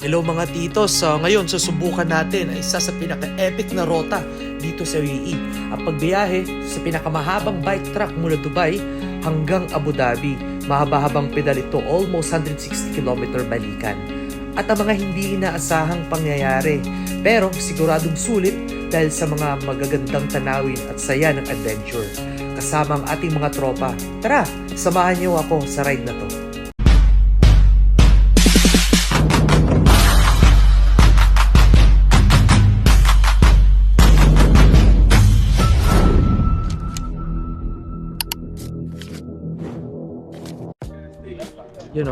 Hello mga titos, ngayon susubukan natin ang isa sa pinaka-epic na rota dito sa UAE. Ang pagbiyahe sa pinakamahabang bike track mula Dubai hanggang Abu Dhabi. Mahaba-habang pedal ito, almost 160 km balikan. At ang mga hindi inaasahang pangyayari, pero siguradong sulit dahil sa mga magagandang tanawin at saya ng adventure. Kasama ang ating mga tropa. Tara, samahan niyo ako sa ride na to.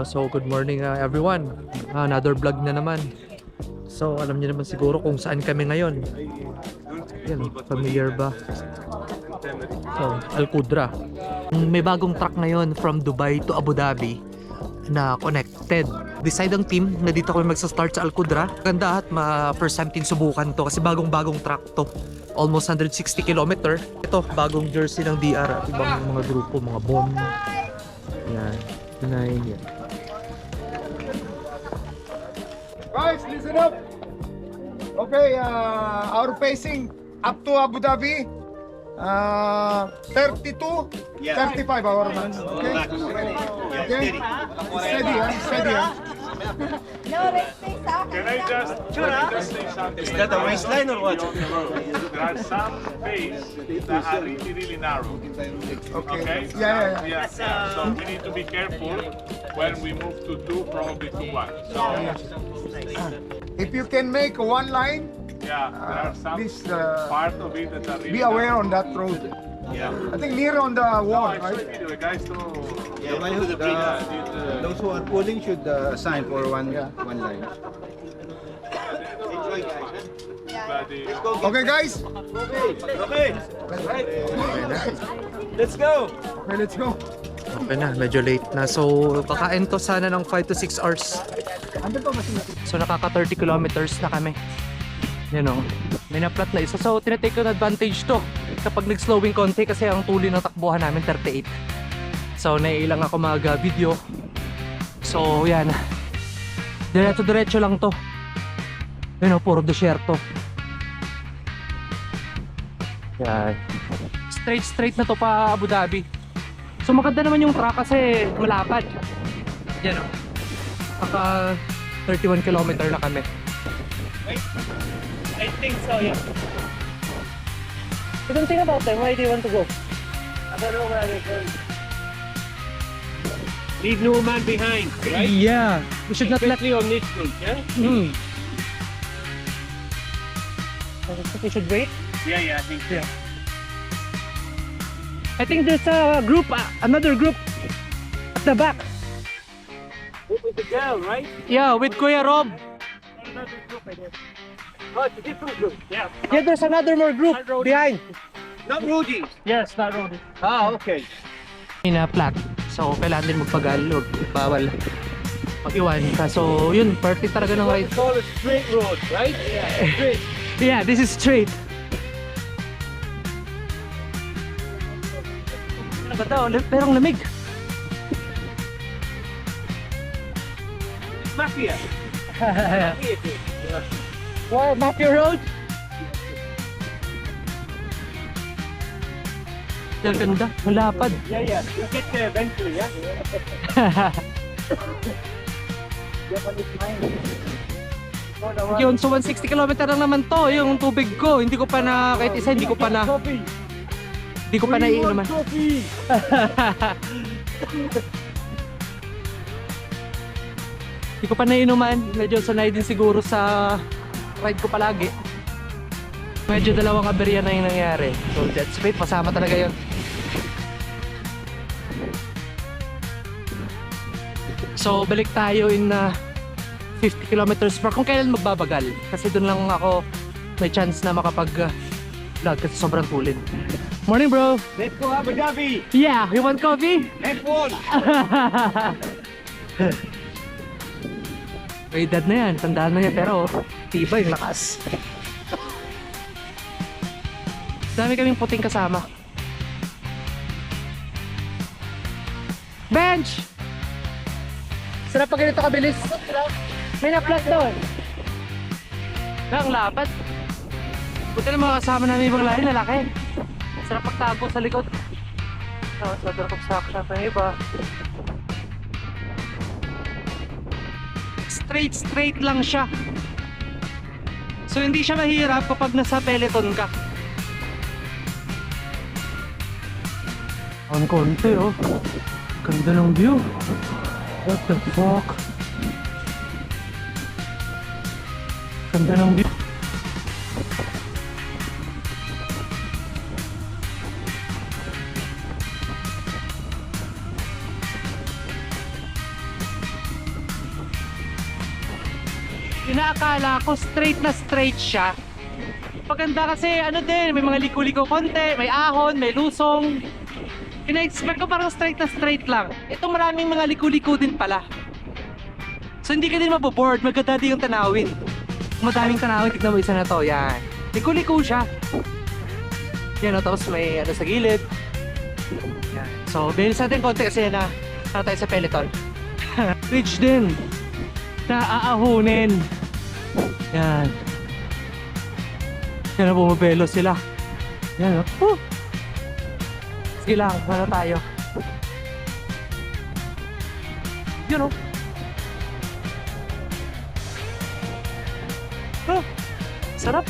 So good morning everyone. Another vlog na naman. So alam niyo naman siguro kung saan kami ngayon. Familiar ba? So, Al Qudra. May bagong truck ngayon from Dubai to Abu Dhabi na connected. Decide ang team na dito kami magsa-start sa Al Qudra. Ganda at first time din subukan to kasi bagong truck to. Almost 160 km. Ito, bagong jersey ng DR at ibang mga grupo, mga bomb. Yan. Yan. Guys, listen up. Okay, our pacing up to Abu Dhabi. 32, 35 our man. Okay. Okay. Steady. No, Can I just say something? Is that a waistline or what? There are some bays that are really narrow. Okay? Yeah. So we need to be careful when we move to 2, probably to 1. So If you can make one line, yeah, there are some please part of it that are really be aware on that road. Yeah. I think near on the No, wall, I right? showed video, guys. To Those who are pulling should sign for one line. Okay, guys. Okay. Let's go. Okay, let's go. Okay na, medyo late na. So kakain to sana ng 5 to 6 hours. So nakaka 30 kilometers na kami. May na-plot na isa. So tinatake ko na advantage to kapag nag-slowing konti kasi ang tuloy ng takbuhan namin 38. So naiilang ako mag-video. So yan. Diretso lang to. Puro desierto. Yan. Straight na to pa Abu Dhabi. So maganda naman yung track kasi malapad. Yan o. Naka 31 km na kami. I think so, yeah. You don't think about them. Why do you want to go? I don't know where they're going. Leave no man behind, right? Yeah. We should not let... Especially on this route, yeah? We should wait. Yeah, I think so. Yeah. I think there's a group, another group at the back. With the girl, right? Yeah, with Kuya Rob. Another group, I guess. Oh, it's a different group. Yeah. Yeah, there's another more group behind. Not Rudy. Yes, not Rob. Ah, okay. Flat. So, kailangan din magpagalog. Bawal mag-iwan ka. So, yun, party talaga ng ride. It's called a straight road, right? Yeah, straight. Yeah, this is straight. Ano ba ito? Pero ang lamig. Mafia. Wow, Mafia Road. Ang ganda, malapad. Yeah. We'll get there eventually, yeah? Yun, so 160 km lang naman to, yung tubig ko. Hindi ko pa na, kahit isa, hindi ko pa na iinuman. Hindi ko pa nainuman. Medyo sanay din siguro sa ride ko palagi. Medyo dalawang aberya na yung nangyari. So jet speed, pasama talaga yun. So balik tayo in 50 kilometers per kung kailan magbabagal. Kasi doon lang ako may chance na makapag-vlog kasi sobrang tulin. Morning bro! Let's go Abu Dhabi. Yeah, you want coffee? F1. May edad na yan, tandaan na yan, pero tibay, lakas. Dami kaming puting kasama. Bench! Sarap pag ganito kabilis. May na-plus doon. Ang lapad. Buti na mga kasama namin ibang lahi, lalaki. Sarap pagtago sa likod. Tapos water construction pa yung iba. Straight lang siya. So hindi siya mahirap kapag nasa peloton ka. Ang konti oh. Ganda ng view. What the fuck? Ganda ng view. Inaakala ko straight na straight siya. Paganda kasi ano din, may mga liko-liko konti, may ahon, may lusong. Ina-expect ko parang straight na straight lang. Ito maraming mga liko-liko din pala. So hindi ka din maboboard, maganda din yung tanawin. Madaming tanawin, tignan mo isa na to, yan. Liko-liko siya. Yan o, tapos may ano sa gilid. Yan. So bilis natin konti kasi na tayo sa peloton. Ridge din. Na aahunin. Yan. Yan na bumabelo sila. Yan o. Sige lang, wala tayo. Yun o. Sarap.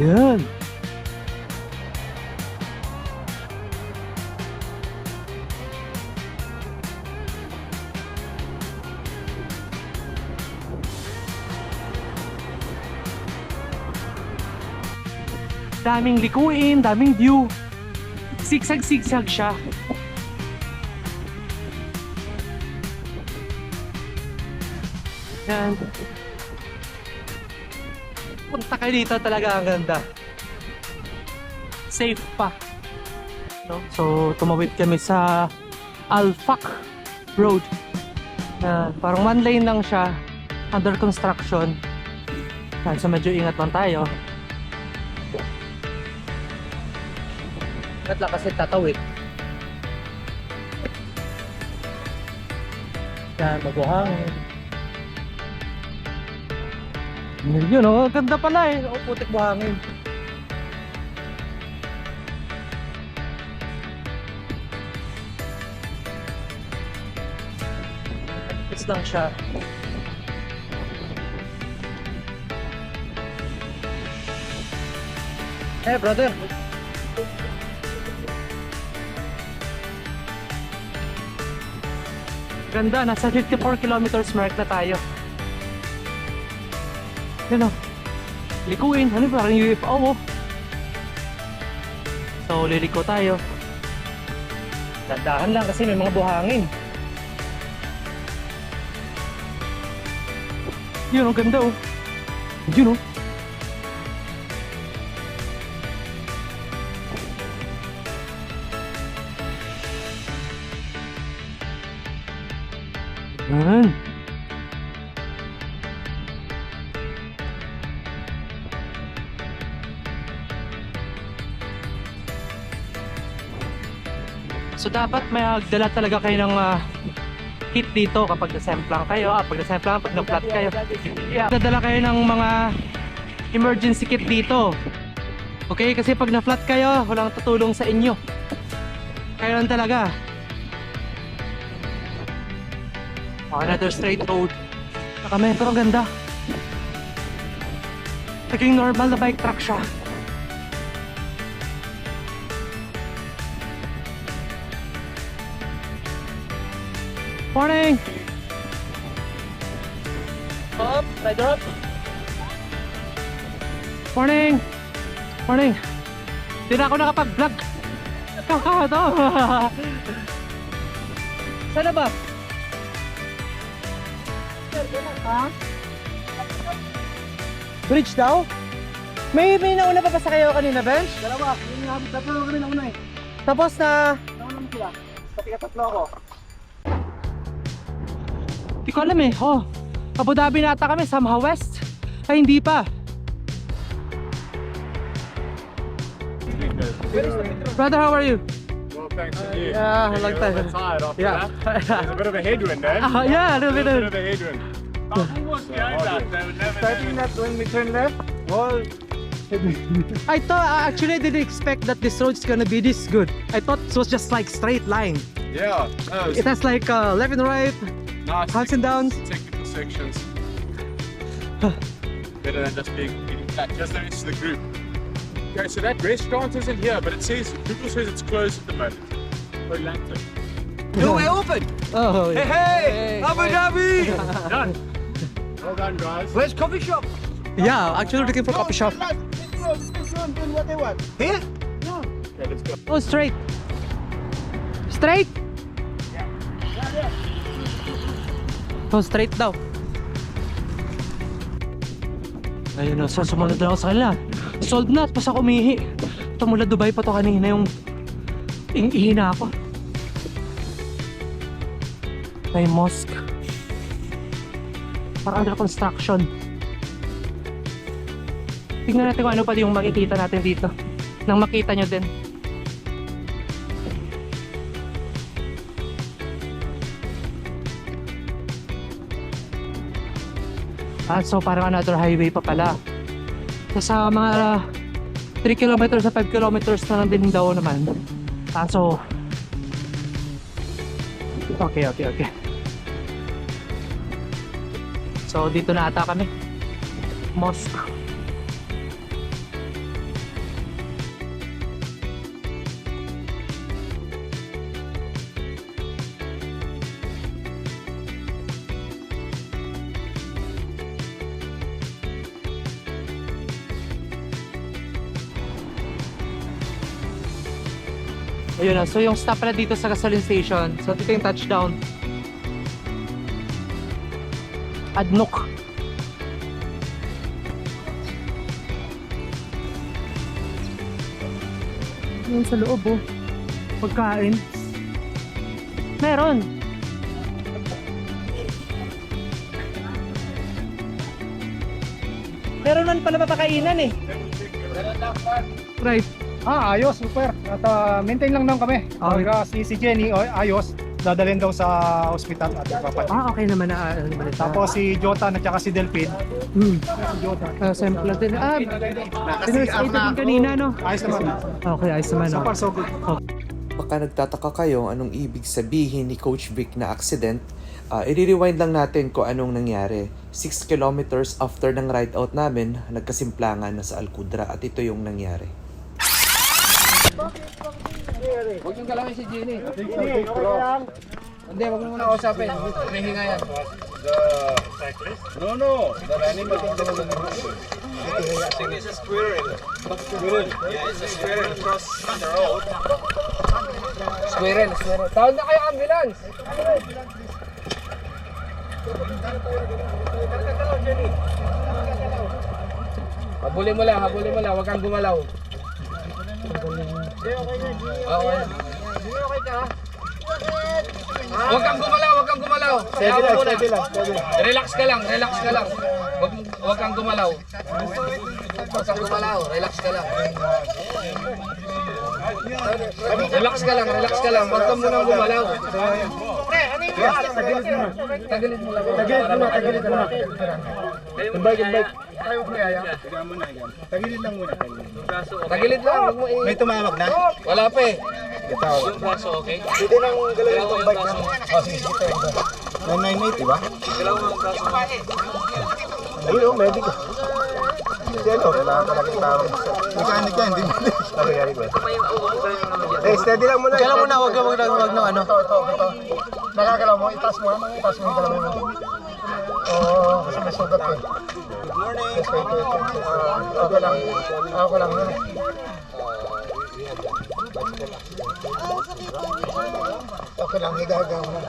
Yan. Daming likuin, daming view. Sigsag-sigsag siya. Yan. Punta kayo dito, talaga ang ganda. Safe pa. No? So, tumawid kami sa Alfac Road. Parang one lane lang siya. Under construction. So, medyo ingat lang tayo. Ingat lang kasi tatawid. Yan, mabuhangin. Yun o, ganda pala eh. O, putik buhangin. It's lang siya. Hey brother. Ganda, nasa 54 kilometers mark na tayo. Yan o. Likuin. Ano ba? Parang UFO o. So, liliko tayo. Dandahan lang kasi may mga buhangin. Yun o, ganda o. Yun o. Yan. So dapat may dala talaga kayo ng kit dito kapag nasemplang kayo, pag nasemplang, pag na-flat kayo. Dadala kayo ng mga emergency kit dito. Okay, kasi pag na-flat kayo, walang tutulong sa inyo. Kayo lang talaga. Another straight road. Naka-metro, ganda. Naging normal na bike track siya. Morning! Up, rider up. Morning! Morning! Hindi na ako nakapag-vlog. Kakato! Saan na ba? Ha? Bridge daw? May nauna pa sa kayo kanina, Bench? Dalawa, tatlo kami nauna eh. Tapos na... Nauna sila. Pati tatlo ako. Di ko alam eh. Oh, Abu Dhabi nata kami, Samha West. Ay, hindi pa. Brother, how are you? Well, thanks to you. Yeah, I like that. You're a bit tired after Yeah. that. There's a bit of a headwind, eh? Yeah, a little bit A of... bit of a headwind. Who was behind that? They would never Starting know. that when we turn left, well, I thought, actually I didn't expect that this road's gonna be this good. I thought it was just like straight line. Yeah. No, It has like left and right, nice ups and downs. technical sections. Better than just being flat. Just the rest of the group. Okay, so that restaurant isn't here, but it says Google says it's closed at the moment. Atlantic. No, we're open! Oh, yeah. Hey! Abu Dhabi! Done. Well done, guys. Where's coffee shop? Yeah, actually looking for coffee shop. what they want. Here? Okay, let's go. Oh, straight. Straight? Oh, straight daw. Ayun o, so sumunod na ako sa kanila. Sold na, pas ako umihi. Ito mula Dubai pa to kanina yung ihina ako. May mosque. Parang under construction. Tingnan natin kung ano pa yung makikita natin dito. Nang makita nyo din. So parang another highway pa pala. Sa mga 3 kilometers sa 5 kilometers na lang din daw naman. So okay. So dito na ata kami. Mosque. Ayun na, so yung stop pala dito sa gasoline station. So dito yung touchdown. Adnok. Yung sa loob oh. Pagkain. Meron. Meron man pala mapakainan eh. Right. Ayos, super. At maintain lang kami. Okay. Si Jenny, ayos. Dadalhin daw sa ospital at ipapalit. Okay naman na Tapos si Jota at saka si Delphin. Si Jota. sample natin. Pinurse-aid natin kanina no? Ayos naman. Okay, ayos naman. So far, so good. Baka nagtataka kayo anong ibig sabihin ni Coach Vic na accident. I-rewind lang natin kung anong nangyari. 6 kilometers after ng ride out namin, nagkasimplangan na sa Alcudra at ito yung nangyari. Huwag yung galawin si Jenny. Hindi, huwag mo muna kausapin. May hinga yan. The cyclist? No. The animal is a squirrel. Yeah, it's a squirrel cross the road. Squirrel. Tawag na kayo ambulance. Habulin mo lang. Huwag kang gumalaw. Okay. Huwag kang gumalaw. Steady lang. Relax ka lang. Huwag kang gumalaw. Relax ka lang. Huwag kang munang gumalaw. Tagilid mo lang. Invite. Tagilid lang. May tumawag na? Wala pa eh. Yung braso, okay? Hindi nang galawin itong bike namin. Sige. 998, diba? Ayun o, medic. Ano? Kailangan talagang tawag. Mechanic yan, hindi mo. Nangyari ko. Steady lang muna. Kailan muna, wag na ano. Ito. Nakakalaw mo, itaas mo yung dalawa mo. Oo, kasi may sugat eh. Good morning. Okay lang. Okay lang, higaga mo na.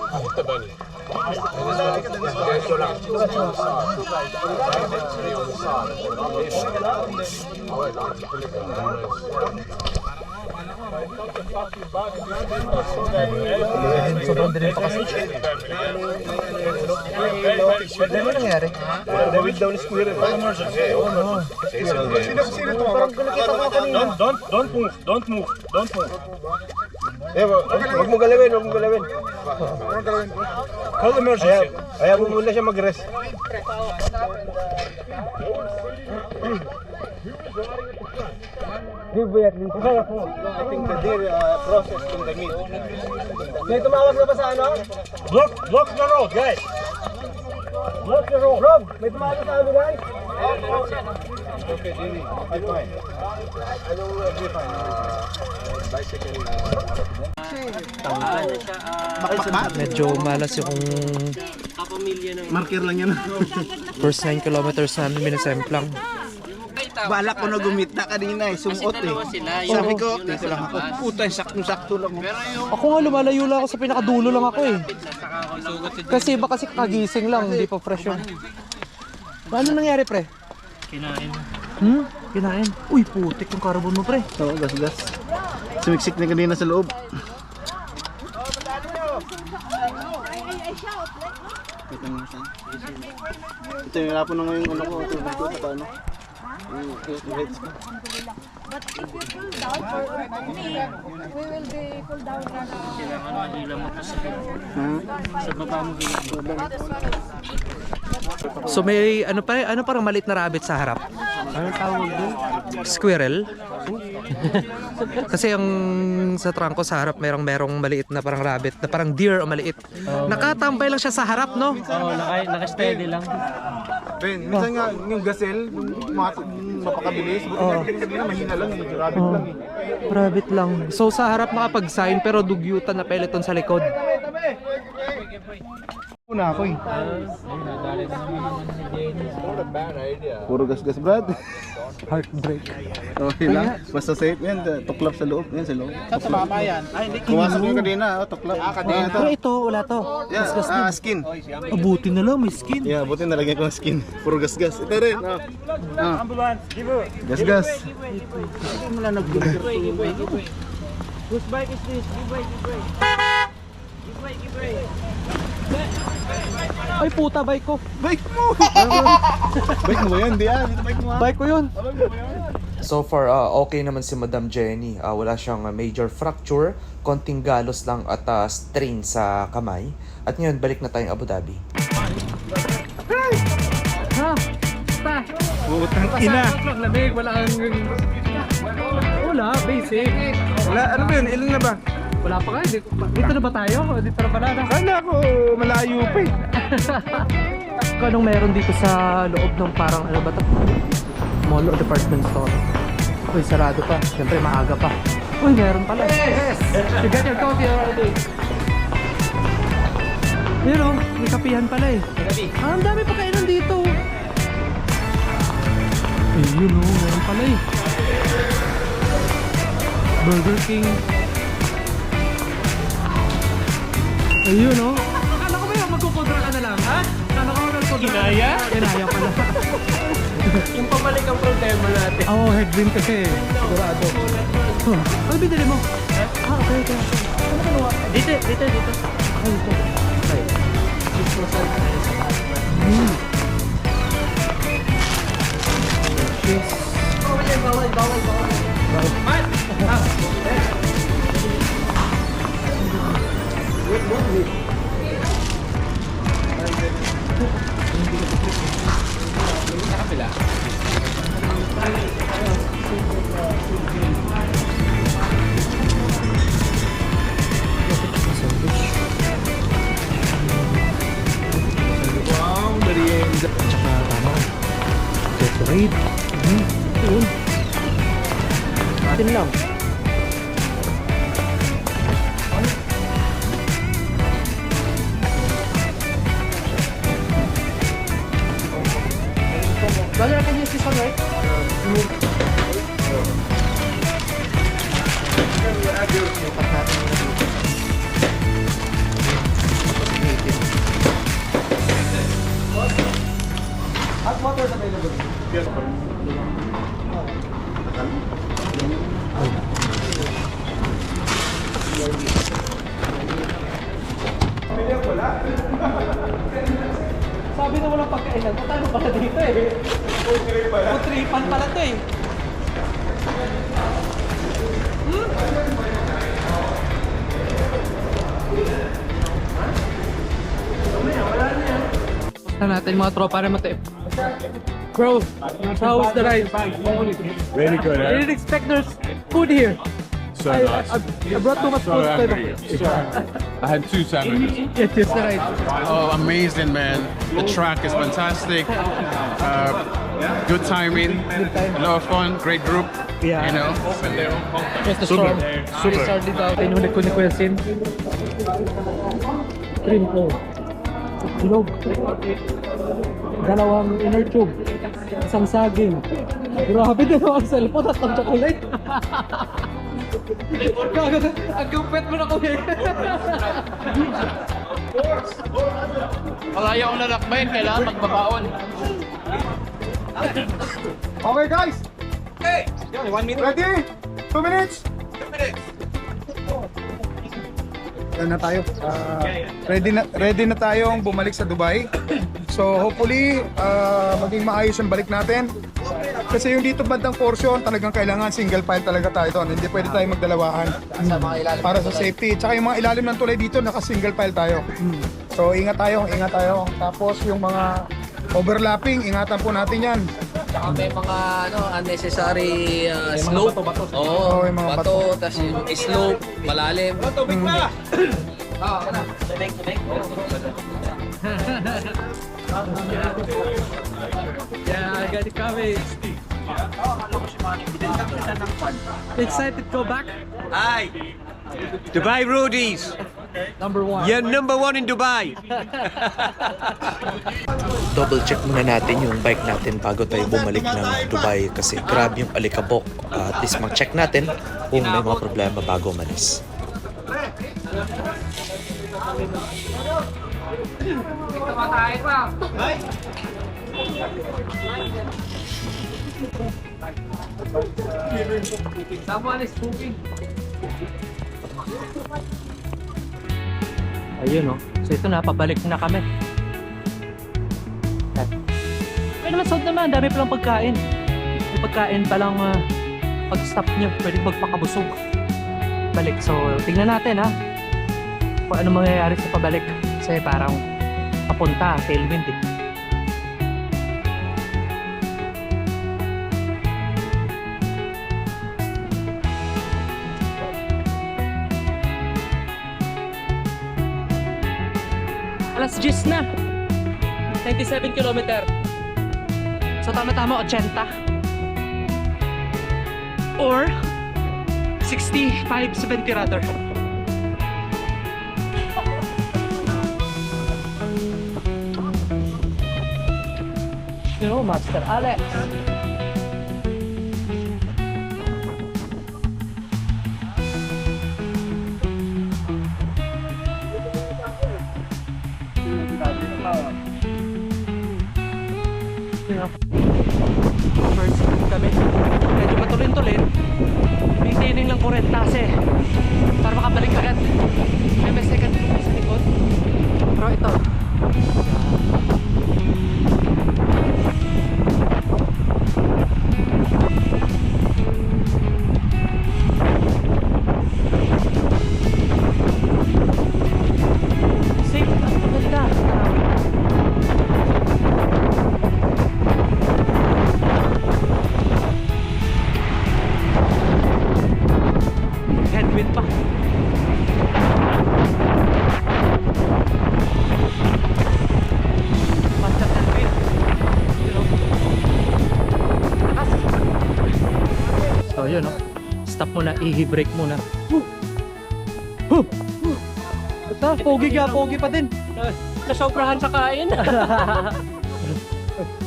Sobrang dilim pa kasi. Ano nangyari? David daw ni Squirrel. Sino to? Parang nakita ko kanina. Don't move. Eh, wag mo galawin, wag mo galawin. Call emergency. Ayaw mo muna siya mag-rest. Give me at least. I think the deer processed in the meat. May tumawag na ba sa ano? Block the road, guys. Block the road. Rob, may tumawag na sa ano guys? Okay, Dini. I'm fine. Anong fine? Bicycle. Medyo malas yung Marker lang yan. first 9 kilometers namin minasemplang. Balak ko na gumita kanina eh, sumuot eh. Sabi ko, dito lang ako. Puta, sakto lang. Ako nga lumalayo lang ako sa pinakadulo lang ako eh. Kasi iba kasi kagising lang, hindi pa fresh yung... Ano nangyari pre? Kinain. Kinain? Uy, putik yung carbon mo pre. Oo, gas. Sumiksik na kanina sa loob. Ito yung hirapan na ngayon ano ko. Ito paano? But if you pull down for me, we will be pull down So may ano parang maliit na rabbit sa harap? Anong tawag doon? Squirrel? Kasi yung sa trangko sa harap merong maliit na parang rabbit, na parang deer o maliit. Nakatambay lang siya sa harap, no? Oo, naka-steady lang. Ben, minsan nga yung gazelle, mapakabilis. Mahina lang, rabbit lang eh. Rabbit lang. So sa harap nakapag-sign pero dugyutan na peloton sa likod. Una ako eh. Puro gas-gas, Brad. Heartbreak. Okay lang. Basta safe yan. Tuklap sa loob. Yan sa loob. Sa mama yan. Kumasok yung kanina. Tuklap. Pero ito, wala to. Yeah, skin. Abuti na lang, may skin. Yeah, buti nalagyan ko ng skin. Puro gas-gas. Ito rin. Gas-gas. Whose bike is this? Ay puta, bike ko. Bike mo! Bike mo ba yan? Hindi dito bike mo ha? Bike ko yun. So far, okay naman si Madam Jenny. Wala siyang major fracture, konting galos lang at strain sa kamay. At ngayon, balik na tayong Abu Dhabi. Ha? Ta! Putang ina! Lamig, wala kang... Wala, basic. Wala, ano ba yun? Ilan na ba? Wala pa nga, dito na ba tayo? O dito na pala na? Kala ko, malayo pa eh. Kung anong meron dito sa loob ng parang ano ba ito? Mall o department store. Uy, sarado pa. Siyempre, maaga pa. Uy, meron pala. Yes! You got your coffee already. Yun o, may kapihan pala eh. Ang dami pa kainan dito. Eh, yun o, meron pala eh. Burger King. Ayun o. Akala ko ba yung magkukontra ka na lang, ha? Akala ko magkukontra. Kinaya? Kinaya pala. Yung pabalik ang problema natin. Oo, headwind kasi. Sigurado. Oh, ano binili mo? Okay. Ano kinuha? Dito. Okay, dito. Okay. 6%. Cheese. Tsaka tama. Gatorade. Yun. Atin lang. Brother, I can use this one, right? Lipat natin muna dito. Hot water is available. Sabi na walang pagkainan. Paano pala dito eh? Putripan pala to eh. Basta natin mga tropa na matip. Bro, how was the ride? Really good, I didn't expect there's food here. So nice. I brought too much So food. hungry. I had 2 sandwiches. Yes, yes, the ride. Oh, amazing, man. The track is fantastic. Good timing. A lot of fun. Great group. Yeah. You know. Yes, the storm. Super. Started out. Inulit ko ni Kuya Sim. Cream ko. Bilog. Dalawang inner tube. Isang saging. Grabe din ang cellphone at ang chocolate. Ang gupit mo na kami. Malaya ko nalakbayin, kailangan magbabaon. Okay guys! Hey! 1 minute. Ready? 2 minutes? Yan na tayo. Ready na tayong bumalik sa Dubai. So hopefully maging maayos yung balik natin. Kasi yung dito bandang portion, talagang kailangan single file talaga tayo doon. Hindi pwede tayo magdalawahan. Para sa safety. Tsaka yung mga ilalim ng tulay dito, naka-single file tayo. So ingat tayo, ingat tayo. Tapos yung mga overlapping, ingatan po natin yan. Saka may mga unnecessary slope. Oo, yung mga bato, tas yung slope, malalim. Yeah, I got it coming. Excited to go back? Hi! Dubai Roadies! Number 1. You're number 1 in Dubai! Double check muna natin yung bike natin bago tayo bumalik ng Dubai kasi grabe yung alikabok. At least mag-check natin kung may mga problema bago umalis. Tamatay pa. Someone is cooking. Ayun, oh. So ito na, pabalik na kami. Ay naman, sold naman. Dami palang pagkain. May pagkain palang pag-stop nyo, pwede magpakabusog. Balik. So, tingnan natin ha. Kung ano mangyayari sa pabalik. Kasi parang papunta, tailwind eh. Alas 10 na. 97 kilometer. So tama-tama 80. Or 65, 70 rather. You know, Master Alex. First time kami. Medyo matulin-tulin. Maintaining lang kurenta kasi para makabalik agad. May second group sa likod. Pero ito. Safe at maganda. Headwind pa. Basta headwind. You know. Lakas. So yun, no? Stop muna, i-brake muna. Ito, pogi pa din. Nasobrahan sa kain.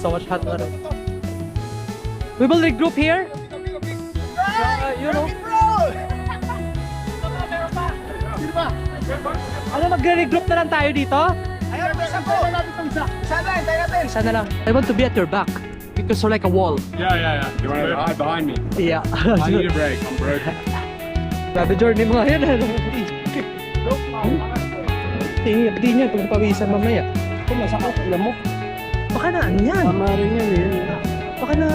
So much hot water. We will regroup here. You know. Ano, magre-regroup na lang tayo dito? Sana lang. I want to be at your back because you're like a wall. Yeah. You want to hide behind me? Yeah. I need a break. I'm broken. Grabe journey mo ngayon. Di niya, pagpawisan mamaya. Kung masakot, alam mo. Baka na, ano yan? Tama rin yan eh. Baka na...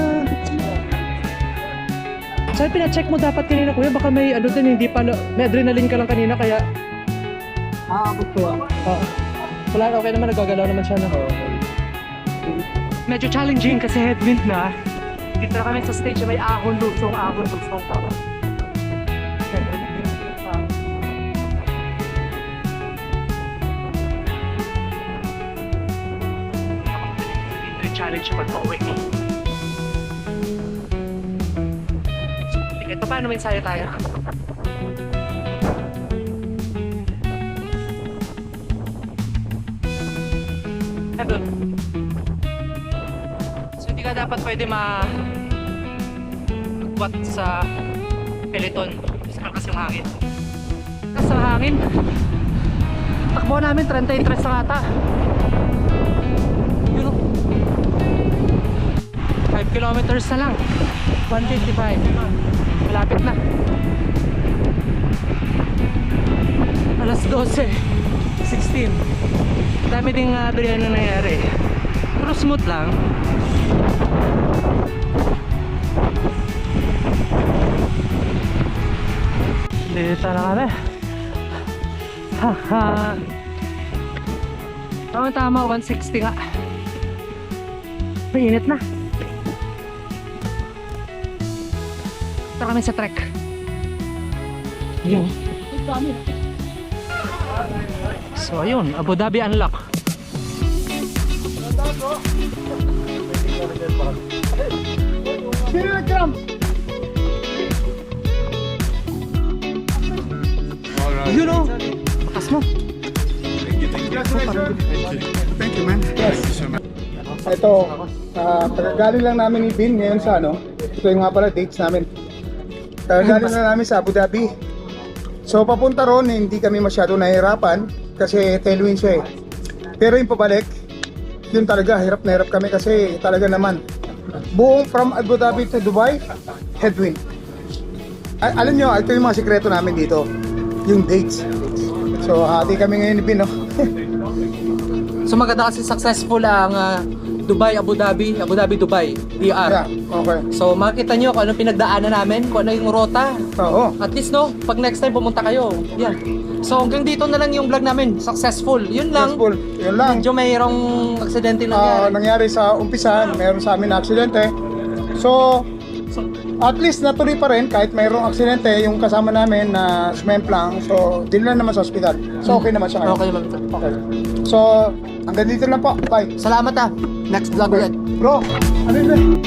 Sabi, pina-check mo dapat kanina, kuya. Baka may ano din, hindi pa... May adrenaline ka lang kanina, kaya... Aabot ko ah. Oo. Wala, okay naman, nagagalaw naman siya na. Medyo challenging kasi headwind na. Dito na kami sa stage na may ahon, lusong. Challenge yung pag-uwi. Ito, paano may ensayo tayo? Heaven. So hindi ka dapat pwede mag-what sa peloton. Kasi malakas yung hangin. Malakas ang hangin. Takbo namin 33 na ata. Yun o. 5 kilometers na lang. 155. Malapit na. Alas 12. 16. Dami ding adrian na nangyari. Pero smooth lang. Dito na kami. Haha. Tama, 160 nga. Mainit na. Ito kami sa trek. Ayun. So ayun, Abu Dhabi unlock. Sino nag-cramp? Yun o! Bakas mo. Thank you, man. Yes. Ito, tagagaling lang namin ni Bin ngayon sa ano. Ito yung nga pala dates namin. Tagagaling lang namin sa Abu Dhabi. So papunta ron, hindi kami masyado nahihirapan kasi tailwind siya eh. Pero yung pabalik, yun talaga, hirap na hirap kami kasi talaga naman. Buong from Abu Dhabi to Dubai, headwind. Alam nyo, ito yung mga sikreto namin dito. Yung dates. So hati kami ngayon ni Bin, no? So maganda kasi successful ang Dubai, Abu Dhabi, Dubai, DR. Yeah, okay. So makikita nyo kung anong pinagdaanan namin, kung ano yung rota. Oo. At least no, pag next time pumunta kayo, yan. So hanggang dito na lang yung vlog namin, successful. Yun lang. Successful. Yun lang. Medyo mayroong aksidente nangyari. Nangyari sa umpisahan, mayroon sa amin na aksidente. So, at least natuloy pa rin kahit mayroong aksidente yung kasama namin na sumemplang. So, din lang naman sa ospital. So, okay naman siya ngayon. Okay naman. Okay. So, hanggang dito lang po. Bye. Salamat ah. Next vlog ulit. Bro, ano yun?